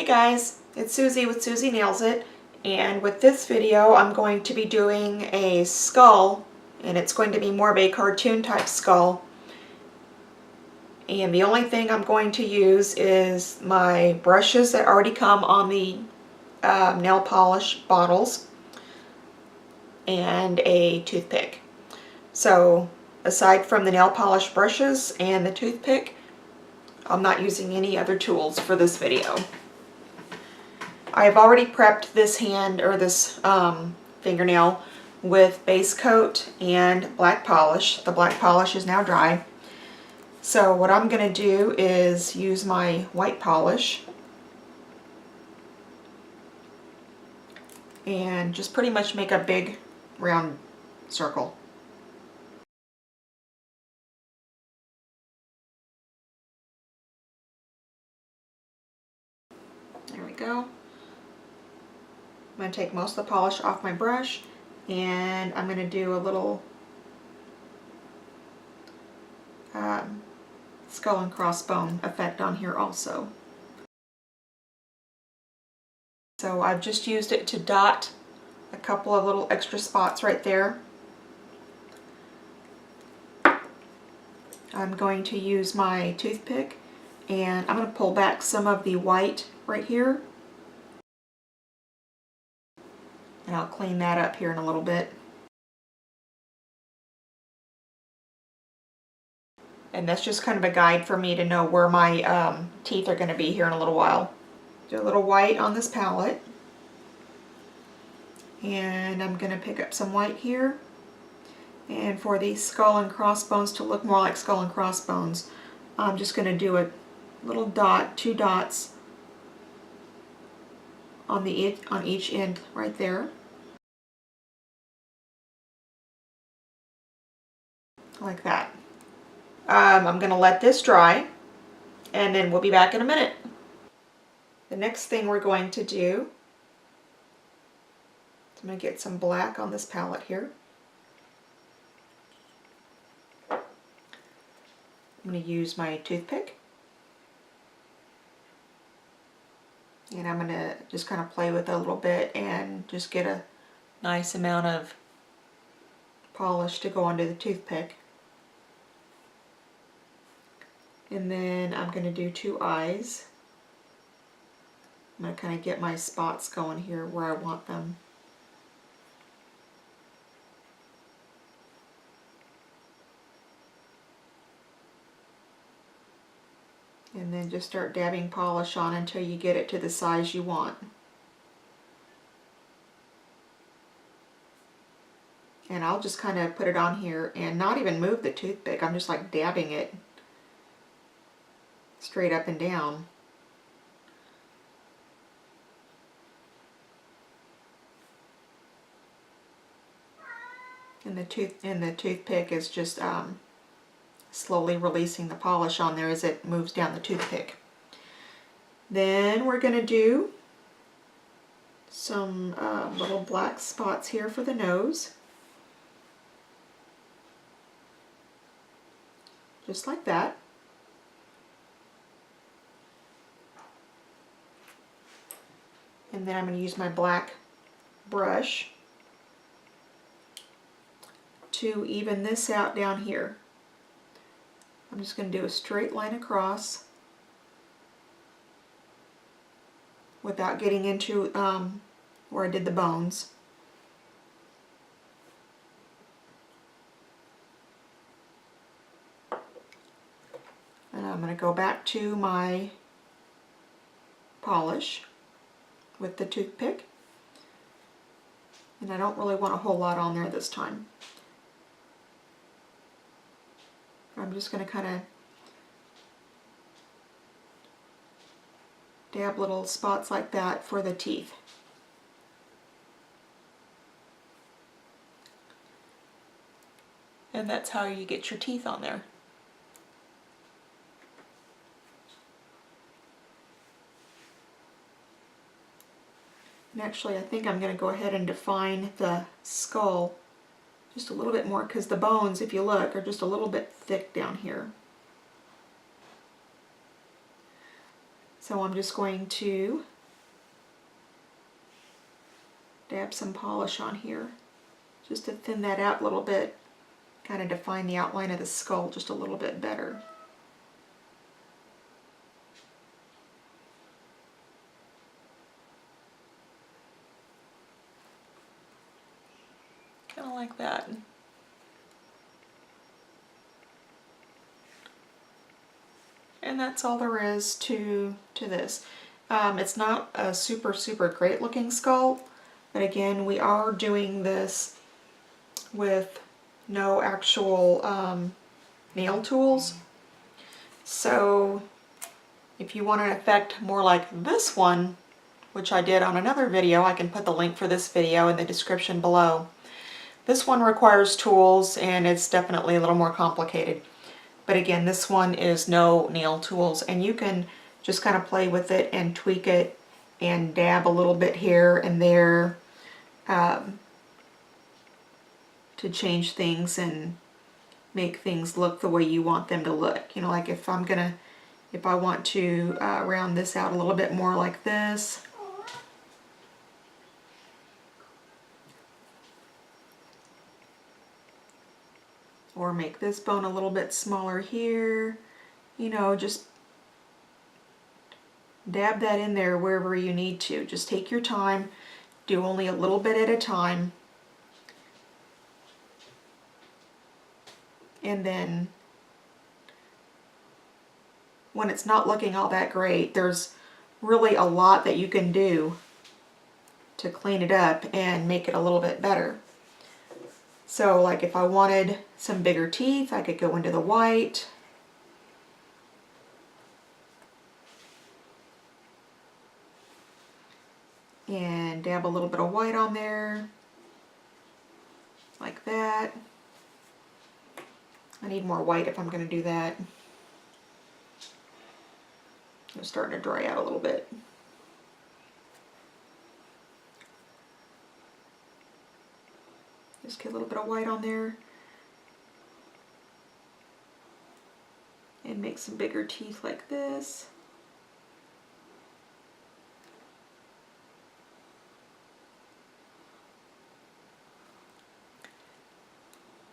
Hey guys, it's Susie with Susie Nails It, and with this video I'm going to be doing a skull, and it's going to be more of a cartoon type skull. And the only thing I'm going to use is my brushes that already come on the nail polish bottles and a toothpick. So aside from the nail polish brushes and the toothpick, I'm not using any other tools for this video. I've already prepped this hand or this fingernail with base coat and black polish. The black polish is now dry. So what I'm going to do is use my white polish and just pretty much make a big round circle. There we go. I'm going to take most of the polish off my brush, and I'm going to do a little skull and crossbone effect on here also. So I've just used it to dot a couple of little extra spots right there. I'm going to use my toothpick, and I'm going to pull back some of the white right here. And I'll clean that up here in a little bit. And that's just kind of a guide for me to know where my teeth are going to be here in a little while. Do a little white on this palette. And I'm going to pick up some white here. And for these skull and crossbones to look more like skull and crossbones, I'm just going to do a little dot, 2 dots on each end right there. Like that. I'm going to let this dry, and then we'll be back in a minute. The next thing we're going to do, I'm going to get some black on this palette here. I'm going to use my toothpick, and I'm going to just kind of play with it a little bit and just get a nice amount of polish to go onto the toothpick. And then I'm going to do 2 eyes. I'm going to kind of get my spots going here where I want them. And then just start dabbing polish on until you get it to the size you want. And I'll just kind of put it on here and not even move the toothpick. I'm just like dabbing it straight up and down. And the toothpick is just slowly releasing the polish on there as it moves down the toothpick. Then we're going to do some little black spots here for the nose. Just like that. And then I'm going to use my black brush to even this out down here. I'm just going to do a straight line across without getting into where I did the bones. And I'm going to go back to my polish with the toothpick, and I don't really want a whole lot on there this time. I'm just going to kind of dab little spots like that for the teeth. And that's how you get your teeth on there. And actually, I think I'm going to go ahead and define the skull just a little bit more, because the bones, if you look, are just a little bit thick down here. So I'm just going to dab some polish on here just to thin that out a little bit, kind of define the outline of the skull just a little bit better. Kind of like that. And that's all there is to this. It's not a super great looking skull, but again, we are doing this with no actual nail tools. So if you want an effect more like this one, which I did on another video, I can put the link for this video in the description below. This one requires tools and it's definitely a little more complicated. But again, this one is no nail tools, and you can just kind of play with it and tweak it and dab a little bit here and there to change things and make things look the way you want them to look. You know, like if I want to round this out a little bit more like this. Or make this bone a little bit smaller here. You know, just dab that in there wherever you need to. Just take your time, do only a little bit at a time. And then when it's not looking all that great, there's really a lot that you can do to clean it up and make it a little bit better. So like if I wanted some bigger teeth, I could go into the white. And dab a little bit of white on there. Like that. I need more white if I'm going to do that. It's starting to dry out a little bit. Just get a little bit of white on there. And make some bigger teeth like this.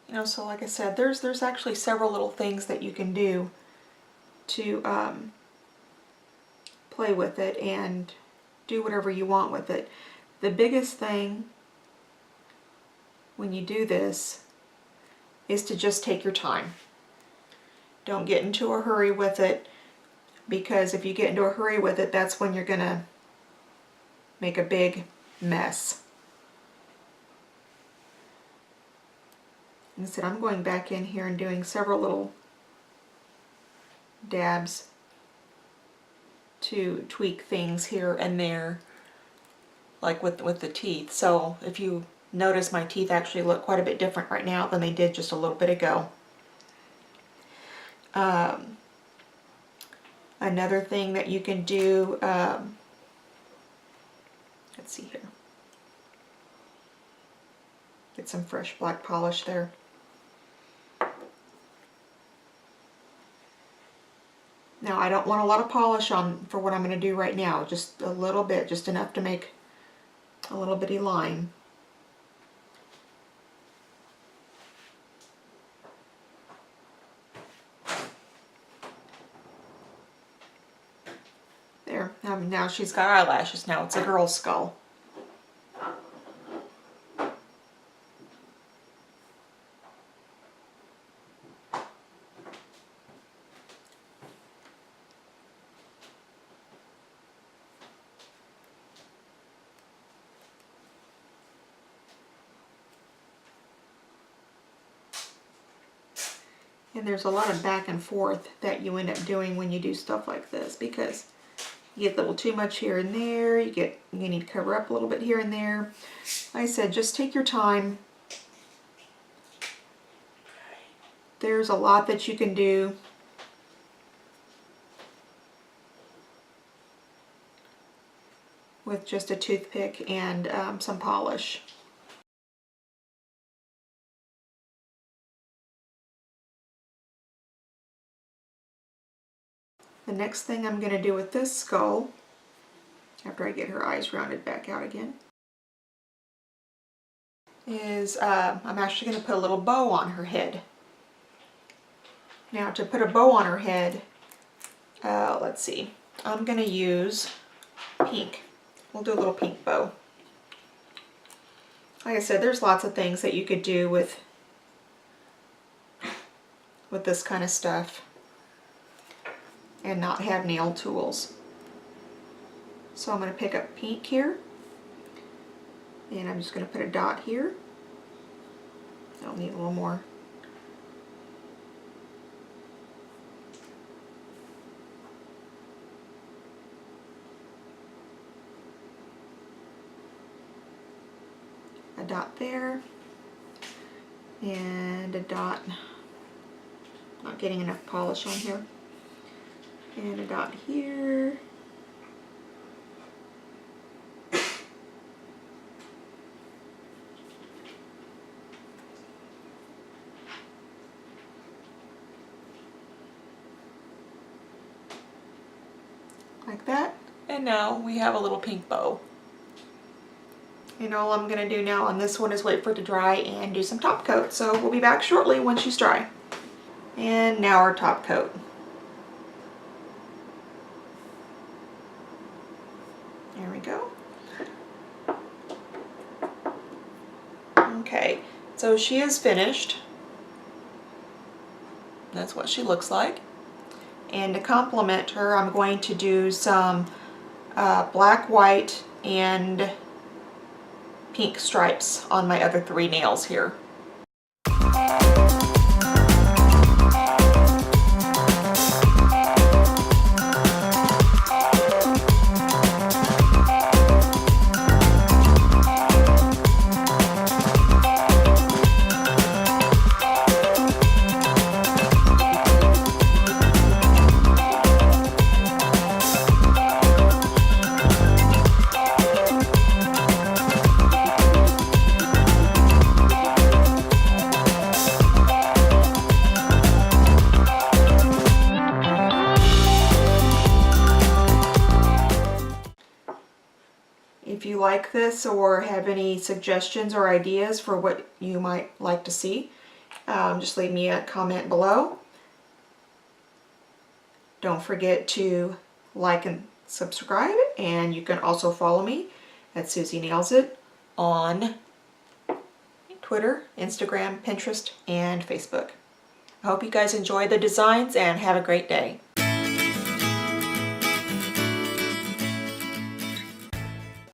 You know, so like I said, there's actually several little things that you can do to play with it and do whatever you want with it. The biggest thing when you do this is to just take your time. Don't get into a hurry with it, because if you get into a hurry with it, that's when you're gonna make a big mess. Instead, I'm going back in here and doing several little dabs to tweak things here and there, like with the teeth. So if you notice, my teeth actually look quite a bit different right now than they did just a little bit ago. Another thing that you can do, let's see here, get some fresh black polish there. Now I don't want a lot of polish on for what I'm going to do right now, just a little bit, just enough to make a little bitty line. There, now she's got eyelashes, now it's a girl skull. And there's a lot of back and forth that you end up doing when you do stuff like this, because you get a little too much here and there, you need to cover up a little bit here and there. Like I said, just take your time. There's a lot that you can do. With just a toothpick and some polish. The next thing I'm going to do with this skull, after I get her eyes rounded back out again, is I'm actually going to put a little bow on her head. Now to put a bow on her head, let's see, I'm going to use pink. We'll do a little pink bow. Like I said, there's lots of things that you could do with this kind of stuff and not have nail tools. So I'm going to pick up pink here, and I'm just going to put a dot here. I'll need a little more. A dot there, and a dot, not getting enough polish on here, and a dot here, like that, and now we have a little pink bow. And all I'm going to do now on this one is wait for it to dry and do some top coat. So we'll be back shortly when she's dry. And now our top coat. There we go. Okay, so she is finished. That's what she looks like. And to complement her, I'm going to do some black, white, and pink stripes on my other 3 nails here. If you like this or have any suggestions or ideas for what you might like to see, just leave me a comment below. Don't forget to like and subscribe, and you can also follow me at Susie Nails It on Twitter, Instagram, Pinterest, and Facebook. I hope you guys enjoy the designs and have a great day.